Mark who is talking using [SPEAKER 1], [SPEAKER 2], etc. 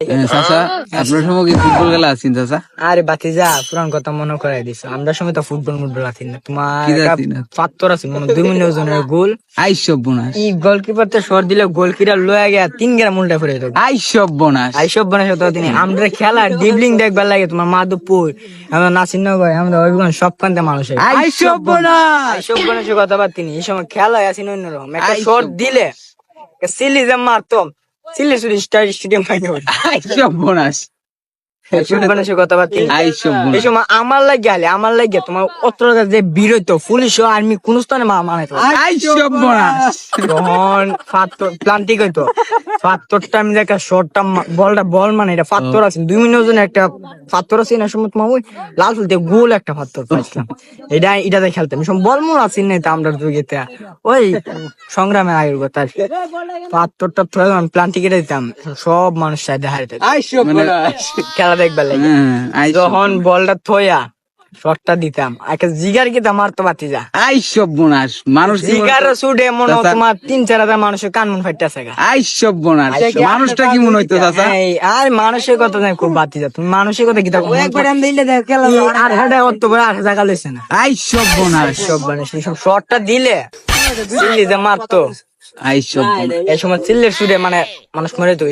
[SPEAKER 1] চাচা আপনার সময় কি ফুটবল খেলা আছেন চাচা?
[SPEAKER 2] আরে বাতিজা পুরান কথা মনে করাই দিছো। আমরা সময় তো ফুটবল আছি না। তোমার
[SPEAKER 1] কি
[SPEAKER 2] একটা
[SPEAKER 1] জাতি না?
[SPEAKER 2] পাত্তর আছে মনে 2 মিলিয়ন জনের গোল।
[SPEAKER 1] আইসব বোনাস
[SPEAKER 2] এই গোলকিপার তো শট দিলে গোলকিপার লয়ে গিয়া 3 গ্রাম উল্টা করে দিত।
[SPEAKER 1] আইসব বোনাস
[SPEAKER 2] আইসব বানাই তো তিনি আমরা খেলা ডিবলিং দেখবার লাগে তোমার মাধবপুর আমরা নাসির নগর আমরা ওইগুলো সব কান্তে মানুষ
[SPEAKER 1] আইসব বোনাস
[SPEAKER 2] আইসব বানাইছে কথা বাদ তিনি এই সময় খেলা আছেন অন্যরকম একটা শট দিলে সিলি যে মারতো সিলি সুরি স্টেডিয়াম পাইনি
[SPEAKER 1] আইসব বোনাস
[SPEAKER 2] কথা বাদ তিনি
[SPEAKER 1] আইসব
[SPEAKER 2] এই
[SPEAKER 1] বোনাস
[SPEAKER 2] সময় আমার লাগে তোমার অত্র যে বিরত পুলিশ আর্মি কোন স্থানে মানাইতো
[SPEAKER 1] আইসব বোনাস
[SPEAKER 2] তখন প্লান্টিক হইতো পাত্তরটা আমি দেখা শর্টটা বল মানে এটা পাত্তর আছে 2 মিনিট ওজনে একটা পাত্তর আছে না সময় তোমার ওই লাল ফুল দিয়ে গোল একটা পাত্তর পাইছিলাম এটাতে খেলতাম বল মোর আছি না আমরা যুগেতে ওই সংগ্রামের আগের কথা পাত্তরটা প্লান্টিক এটা দিতাম সব মানুষ চাই দেখা
[SPEAKER 1] আইসব বোনাস
[SPEAKER 2] খেলা দেখবার লাগে যখন বলটা থইয়া শটটা দিতাম একটা জিগার কিতা মারতো বাতিজা
[SPEAKER 1] আইসব বোনাস মানুষ
[SPEAKER 2] জিগার সুডে মনে হয় তোমার 3-4 হাজার মানুষের কান মন ফাইতেছে
[SPEAKER 1] আইসব বোনাস মানুষটা কি মনে হইতো চাচা?
[SPEAKER 2] আর মানুষের কথা জানি খুব বাতিজা তুমি মানুষের কথা কিতা আর হেডা অত বড় আর জায়গা লইছে না
[SPEAKER 1] আইসব বোনাস
[SPEAKER 2] সব মানে সব শটটা দিলে চিল্লি যে মারতো
[SPEAKER 1] আইসব বোনাস
[SPEAKER 2] এই সময় চিল্লের সুডে মানে মানুষ মরে তো